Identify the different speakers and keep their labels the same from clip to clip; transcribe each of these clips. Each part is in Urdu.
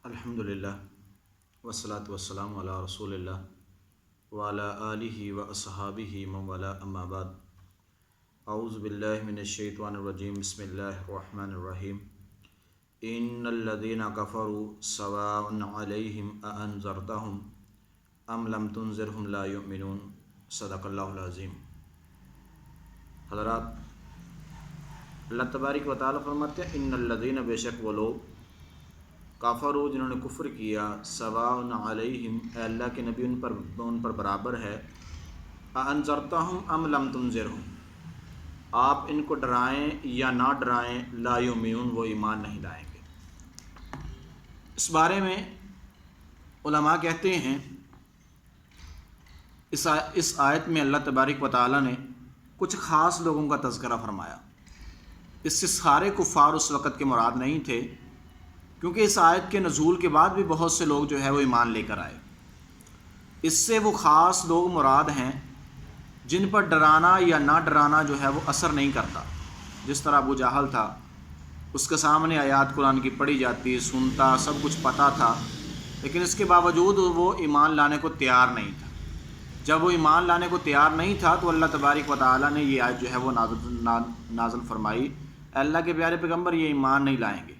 Speaker 1: الحمدللہ والصلاة والسلام علی رسول اللہ وعلی آلہ و اصحابہ من والاه اما بعد اعوذ باللہ من الشیطان الرجیم بسم اللہ الرحمن الرحیم ان الذین کفروا سواء علیہم اانذرتہم ام لم تنذرہم لا یؤمنون صدق اللہ العظیم۔ حضرات، اللہ تبارک و تعالیٰ فرماتے ہیں ان الذین، بے شک وہ لوگ، کافروا جنہوں نے کفر کیا، سواء علیہم، اے اللہ کے نبی ان پر برابر ہے، اانذرتہم ام لم تنذرہم، آپ ان کو ڈرائیں یا نہ ڈرائیں، لا یؤمنون، وہ ایمان نہیں لائیں گے۔ اس بارے میں علماء کہتے ہیں اس آیت میں اللہ تبارک و تعالیٰ نے کچھ خاص لوگوں کا تذکرہ فرمایا۔ اس سے سارے کفار اس وقت کے مراد نہیں تھے، کیونکہ اس آیت کے نزول کے بعد بھی بہت سے لوگ جو ہے وہ ایمان لے کر آئے۔ اس سے وہ خاص لوگ مراد ہیں جن پر ڈرانا یا نہ ڈرانا جو ہے وہ اثر نہیں کرتا۔ جس طرح ابو جہل تھا، اس کے سامنے آیات قرآن کی پڑھی جاتی، سنتا، سب کچھ پتہ تھا، لیکن اس کے باوجود وہ ایمان لانے کو تیار نہیں تھا۔ جب وہ ایمان لانے کو تیار نہیں تھا تو اللہ تبارک و تعالیٰ نے یہ آیت جو ہے وہ نازل فرمائی، اے اللہ کے پیارے پیغمبر یہ ایمان نہیں لائیں گے،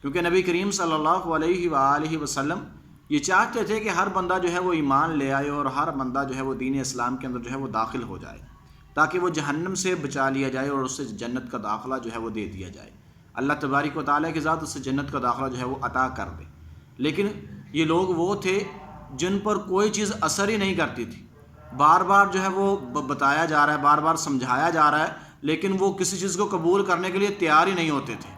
Speaker 1: کیونکہ نبی کریم صلی اللہ علیہ وآلہ وسلم یہ چاہتے تھے کہ ہر بندہ جو ہے وہ ایمان لے آئے اور ہر بندہ جو ہے وہ دین اسلام کے اندر جو ہے وہ داخل ہو جائے، تاکہ وہ جہنم سے بچا لیا جائے اور اسے جنت کا داخلہ جو ہے وہ دے دیا جائے۔ اللہ تبارک و تعالیٰ کی ذات اسے جنت کا داخلہ جو ہے وہ عطا کر دے۔ لیکن یہ لوگ وہ تھے جن پر کوئی چیز اثر ہی نہیں کرتی تھی، بار بار جو ہے وہ بتایا جا رہا ہے، بار بار سمجھایا جا رہا ہے، لیکن وہ کسی چیز کو قبول کرنے کے لیے تیار ہی نہیں ہوتے تھے۔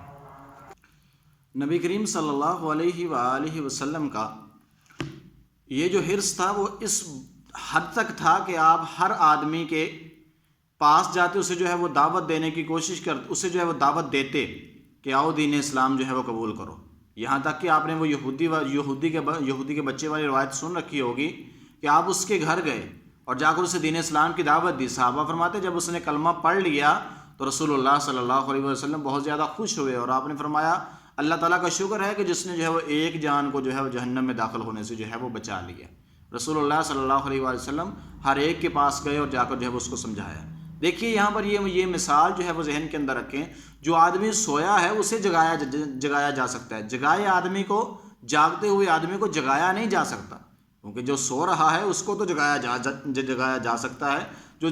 Speaker 1: نبی کریم صلی اللہ علیہ وآلہ وسلم کا یہ جو حرص تھا وہ اس حد تک تھا کہ آپ ہر آدمی کے پاس جاتے، اسے جو ہے وہ دعوت دینے کی کوشش کرتے، اسے جو ہے وہ دعوت دیتے کہ آؤ دین اسلام جو ہے وہ قبول کرو۔ یہاں تک کہ آپ نے وہ یہودی کے بچے والی روایت سن رکھی ہوگی کہ آپ اس کے گھر گئے اور جا کر اسے دین اسلام کی دعوت دی۔ صحابہ فرماتے جب اس نے کلمہ پڑھ لیا تو رسول اللہ صلی اللہ علیہ وسلم بہت زیادہ خوش ہوئے اور آپ نے فرمایا اللہ تعالیٰ کا شکر ہے کہ جس نے جو ہے وہ ایک جان کو جو ہے وہ جہنم میں داخل ہونے سے جو ہے وہ بچا لیا۔ رسول اللہ صلی اللہ علیہ وسلم ہر ایک کے پاس گئے اور جا کر جو ہے وہ اس کو سمجھایا۔ دیکھیے یہاں پر یہ مثال جو ہے وہ ذہن کے اندر رکھیں، جو آدمی سویا ہے اسے جگایا جا سکتا ہے، جگائے آدمی کو، جاگتے ہوئے آدمی کو جگایا نہیں جا سکتا، کیونکہ جو سو رہا ہے اس کو تو جگایا جا سکتا ہے، جو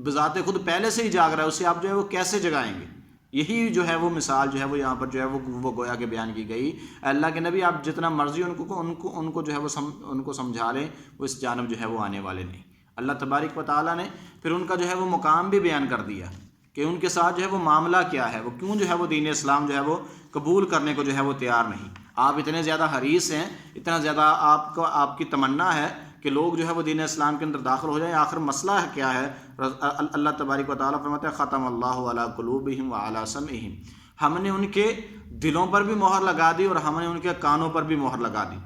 Speaker 1: بذات خود پہلے سے ہی جاگ رہا ہے اسے آپ جو ہے وہ کیسے جگائیں گے؟ یہی جو ہے وہ مثال جو ہے وہ یہاں پر جو ہے وہ گویا کے بیان کی گئی۔ اللہ کے نبی آپ جتنا مرضی ان کو جو ہے وہ ان کو سمجھا لیں، وہ اس جانب جو ہے وہ آنے والے نہیں۔ اللہ تبارک و تعالیٰ نے پھر ان کا جو ہے وہ مقام بھی بیان کر دیا کہ ان کے ساتھ جو ہے وہ معاملہ کیا ہے، وہ کیوں جو ہے وہ دین اسلام جو ہے وہ قبول کرنے کو جو ہے وہ تیار نہیں۔ آپ اتنے زیادہ حریص ہیں، اتنا زیادہ آپ کی تمنا ہے کہ لوگ جو ہے وہ دین اسلام کے اندر داخل ہو جائیں، آخر مسئلہ ہے کیا ہے؟ اللہ تبارک و تعالیٰ فرماتے ہیں ختم اللہ علی قلوبہم وعلی سمعہم، ہم نے ان کے دلوں پر بھی مہر لگا دی اور ہم نے ان کے کانوں پر بھی مہر لگا دی۔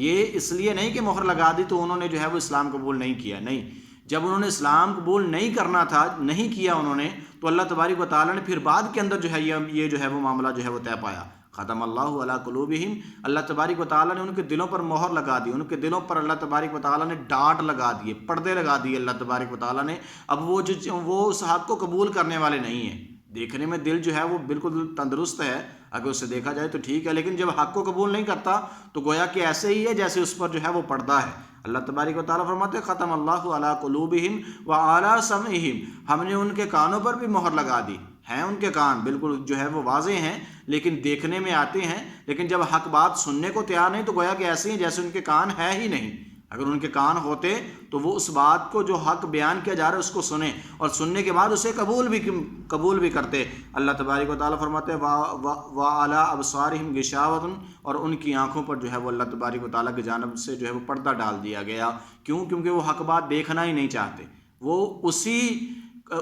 Speaker 1: یہ اس لیے نہیں کہ مہر لگا دی تو انہوں نے جو ہے وہ اسلام قبول نہیں کیا، نہیں، جب انہوں نے اسلام قبول نہیں کرنا تھا، نہیں کیا انہوں نے، تو اللہ تبارک و تعالیٰ نے پھر بعد کے اندر جو ہے یہ جو ہے وہ معاملہ جو ہے وہ طے پایا۔ ختم اللہ علی قلوبہم، اللہ تبارک و تعالیٰ نے ان کے دلوں پر مہر لگا دی، ان کے دلوں پر اللہ تبارک و تعالیٰ نے ڈانٹ لگا دیے، پردے لگا دیے اللہ تبارک و تعالیٰ نے۔ اب وہ اس حق کو قبول کرنے والے نہیں ہیں۔ دیکھنے میں دل جو ہے وہ بالکل تندرست ہے، اگر اسے دیکھا جائے تو ٹھیک ہے، لیکن جب حق کو قبول نہیں کرتا تو گویا کہ ایسے ہی ہے جیسے اس پر جو ہے وہ پردہ ہے۔ اللہ تبارک و تعالیٰ فرماتے ہیں ختم اللہ علی قلوبہم وعلی سمعہم، ہم نے ان کے کانوں پر بھی مہر لگا دی۔ ہیں ان کے کان بالکل جو ہے وہ واضح ہیں، لیکن دیکھنے میں آتے ہیں، لیکن جب حق بات سننے کو تیار نہیں تو گویا کہ ایسے ہی جیسے ان کے کان ہے ہی نہیں۔ اگر ان کے کان ہوتے تو وہ اس بات کو جو حق بیان کیا جا رہا ہے اس کو سنیں اور سننے کے بعد اسے قبول بھی کرتے۔ اللہ تبارک و تعالیٰ فرماتے ہیں وَعَلَىٰ أَبْصَارِهِمْ غِشَاوَةٌ، اور ان کی آنکھوں پر جو ہے وہ اللہ تبارک و تعالیٰ کی جانب سے جو ہے وہ پردہ ڈال دیا گیا۔ کیوں؟ کیونکہ وہ حق بات دیکھنا ہی نہیں چاہتے، وہ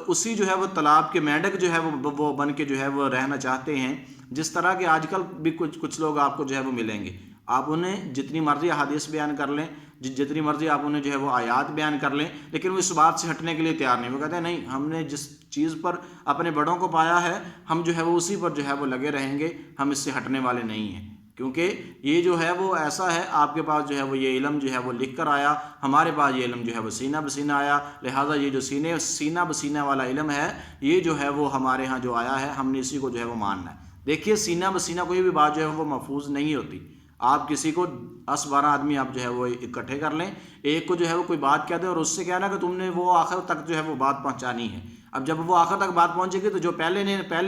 Speaker 1: اسی جو ہے وہ تالاب کے مینڈک جو ہے وہ بن کے جو ہے وہ رہنا چاہتے ہیں۔ جس طرح کہ آج کل بھی کچھ لوگ آپ کو جو ہے وہ ملیں گے، آپ انہیں جتنی مرضی احادیث بیان کر لیں، جتنی مرضی آپ انہیں جو ہے وہ آیات بیان کر لیں، لیکن وہ اس بات سے ہٹنے کے لیے تیار نہیں۔ وہ کہتے ہیں نہیں، ہم نے جس چیز پر اپنے بڑوں کو پایا ہے ہم جو ہے وہ اسی پر جو ہے وہ لگے رہیں گے، ہم اس سے ہٹنے والے نہیں ہیں۔ کیونکہ یہ جو ہے وہ ایسا ہے، آپ کے پاس جو ہے وہ یہ علم جو ہے وہ لکھ کر آیا، ہمارے پاس یہ علم جو ہے وہ سینہ بسینہ آیا، لہٰذا یہ جو سینہ بسینہ والا علم ہے یہ جو ہے وہ ہمارے ہاں جو آیا ہے، ہم نے اسی کو جو ہے وہ ماننا ہے۔ دیکھیے سینہ بسینہ کوئی بھی بات جو ہے وہ محفوظ نہیں ہوتی۔ آپ کسی کو 10-12 آدمی آپ جو ہے وہ اکٹھے کر لیں، ایک کو جو ہے وہ کوئی بات کہہ دیں اور اس سے کہنا کہ تم نے وہ آخر تک جو ہے وہ بات پہنچانی ہے۔ اب جب وہ آخر تک بات پہنچے گی تو جو پہلے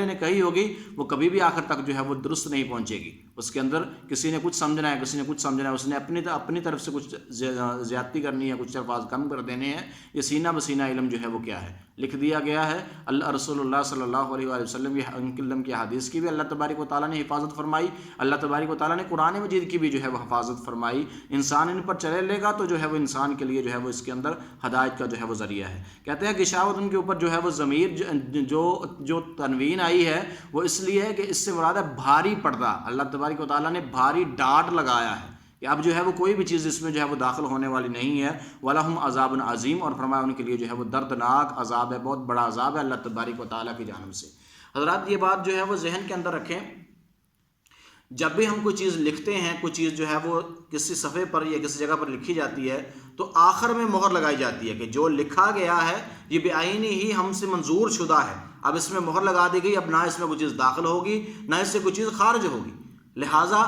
Speaker 1: نے کہی ہوگی وہ کبھی بھی آخر تک جو ہے وہ درست نہیں پہنچے گی۔ اس کے اندر کسی نے کچھ سمجھنا ہے، کسی نے کچھ سمجھنا ہے، اس نے اپنی طرف سے کچھ زیادتی کرنی ہے، کچھ الفاظ کم کر دینے ہیں۔ یہ سینہ بسینہ علم جو ہے وہ کیا ہے، لکھ دیا گیا ہے۔ رسول اللہ صلی اللہ علیہ وآلہ وسلم کی حدیث کی بھی اللہ تبارک و تعالیٰ نے حفاظت فرمائی، اللہ تبارک و تعالیٰ نے قرآن مجید کی بھی جو ہے وہ حفاظت فرمائی۔ انسان ان پر چلے لے گا تو جو ہے وہ انسان کے لیے جو ہے وہ اس کے اندر ہدایت کا جو ہے وہ ذریعہ ہے۔ کہتے ہیں کہ غشاوت ان کے اوپر جو ہے وہ ضمیر جو تنوین آئی ہے وہ اس لیے ہے کہ اس سے مراد ہے بھاری پردہ۔ اللہ تبارک و تعالیٰ نے بھاری ڈاٹ لگایا ہے کہ اب جو ہے وہ کوئی بھی چیز اس میں جو ہے وہ داخل ہونے والی نہیں ہے۔ وَلَهُمْ عَذَابٌ عَظِيمٌ، اور فرمایا ان کے لیے جو ہے وہ دردناک عذاب ہے، بہت بڑا عذاب ہے اللہ تبارک و تعالیٰ کی جانب سے۔ حضرات یہ بات جو ہے وہ ذہن کے اندر رکھیں، جب بھی ہم کوئی چیز لکھتے ہیں، کوئی چیز جو ہے وہ کسی صفحے پر یا کسی جگہ پر لکھی جاتی ہے تو آخر میں مہر لگائی جاتی ہے کہ جو لکھا گیا ہے یہ بعینی ہی ہم سے منظور شدہ ہے۔ اب اس میں مہر لگا دی گئی، اب نہ اس میں کوئی چیز داخل ہوگی نہ اس سے کوئی چیز خارج ہوگی، لہٰذا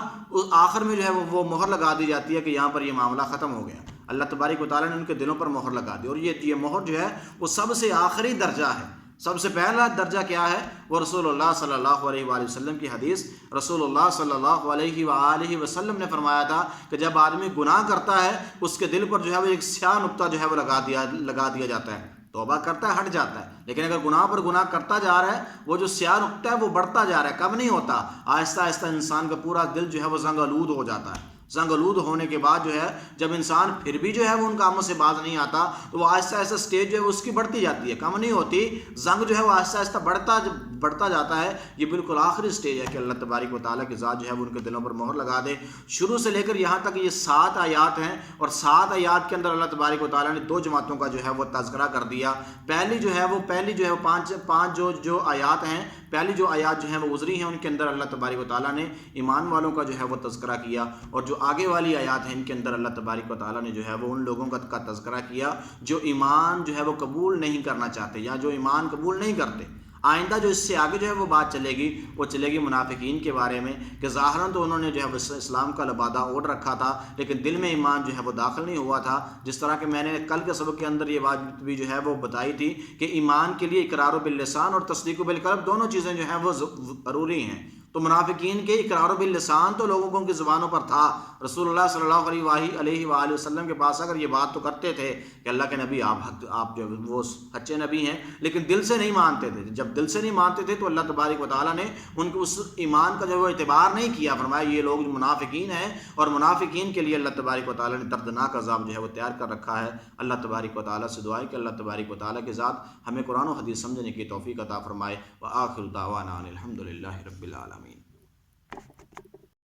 Speaker 1: آخر میں جو ہے وہ مہر لگا دی جاتی ہے کہ یہاں پر یہ معاملہ ختم ہو گیا۔ اللہ تبارک و تعالیٰ نے ان کے دلوں پر مہر لگا دی، اور یہ مہر جو ہے وہ سب سے آخری درجہ ہے۔ سب سے پہلا درجہ کیا ہے؟ وہ رسول اللہ صلی اللہ علیہ وآلہ وسلم کی حدیث۔ رسول اللہ صلی اللہ علیہ وآلہ وسلم نے فرمایا تھا کہ جب آدمی گناہ کرتا ہے اس کے دل پر جو ہے وہ ایک سیاہ نقطہ جو ہے وہ لگا دیا جاتا ہے، توبہ کرتا ہے ہٹ جاتا ہے، لیکن اگر گناہ پر گناہ کرتا جا رہا ہے وہ جو سیاہ نقطہ ہے وہ بڑھتا جا رہا ہے، کم نہیں ہوتا، آہستہ آہستہ انسان کا پورا دل جو ہے وہ زنگ آلود ہو جاتا ہے۔ زنگ آلود ہونے کے بعد جو ہے جب انسان پھر بھی جو ہے وہ ان کاموں سے باز نہیں آتا تو وہ آہستہ آہستہ سٹیج جو ہے وہ اس کی بڑھتی جاتی ہے، کم نہیں ہوتی، زنگ جو ہے وہ آہستہ آہستہ بڑھتا جاتا ہے۔ یہ بالکل آخری سٹیج ہے کہ اللہ تبارک و تعالیٰ کی ذات جو ہے وہ ان کے دلوں پر مہر لگا دے۔ شروع سے لے کر یہاں تک یہ 7 آیات ہیں، اور 7 آیات کے اندر اللہ تبارک و تعالیٰ نے 2 جماعتوں کا جو ہے وہ تذکرہ کر دیا۔ پہلی جو ہے وہ پانچ جو آیات ہیں، پہلی جو آیات جو ہیں وہ گزری ہیں ان کے اندر اللہ تبارک و تعالیٰ نے ایمان والوں کا جو ہے وہ تذکرہ کیا، اور جو آگے والی آیات ہیں ان کے اندر اللہ تبارک و تعالیٰ نے جو ہے وہ ان لوگوں کا تذکرہ کیا جو ایمان جو ہے وہ قبول نہیں کرنا چاہتے یا جو ایمان قبول نہیں کرتے۔ آئندہ جو اس سے آگے جو ہے وہ بات چلے گی، وہ چلے گی منافقین کے بارے میں کہ ظاہراً تو انہوں نے جو ہے وہ اسلام کا لبادہ اوڑھ رکھا تھا لیکن دل میں ایمان جو ہے وہ داخل نہیں ہوا تھا۔ جس طرح کہ میں نے کل کے سبق کے اندر یہ بات بھی جو ہے وہ بتائی تھی کہ ایمان کے لیے اقرار باللسان اور تصدیق بالقلب دونوں چیزیں جو ہیں وہ ضروری ہیں۔ تو منافقین کے اقرار باللسان تو لوگوں کی زبانوں پر تھا، رسول اللہ صلی اللہ علیہ وآلہ وسلم کے پاس اگر یہ بات تو کرتے تھے کہ اللہ کے نبی آپ جو وہ سچے نبی ہیں، لیکن دل سے نہیں مانتے تھے۔ جب دل سے نہیں مانتے تھے تو اللہ تبارک و تعالیٰ نے ان کو اس ایمان کا جو وہ اعتبار نہیں کیا، فرمایا یہ لوگ منافقین ہیں، اور منافقین کے لیے اللہ تبارک و تعالیٰ نے دردناک عذاب جو ہے وہ تیار کر رکھا ہے۔ اللہ تبارک و تعالیٰ سے دعا ہے کہ اللہ تبارک و تعالیٰ کے ذات ہمیں قرآن و حدیث سمجھنے کی توفیق عطا فرمائے۔ وآخر دعوانا ان الحمد للہ رب العالمین۔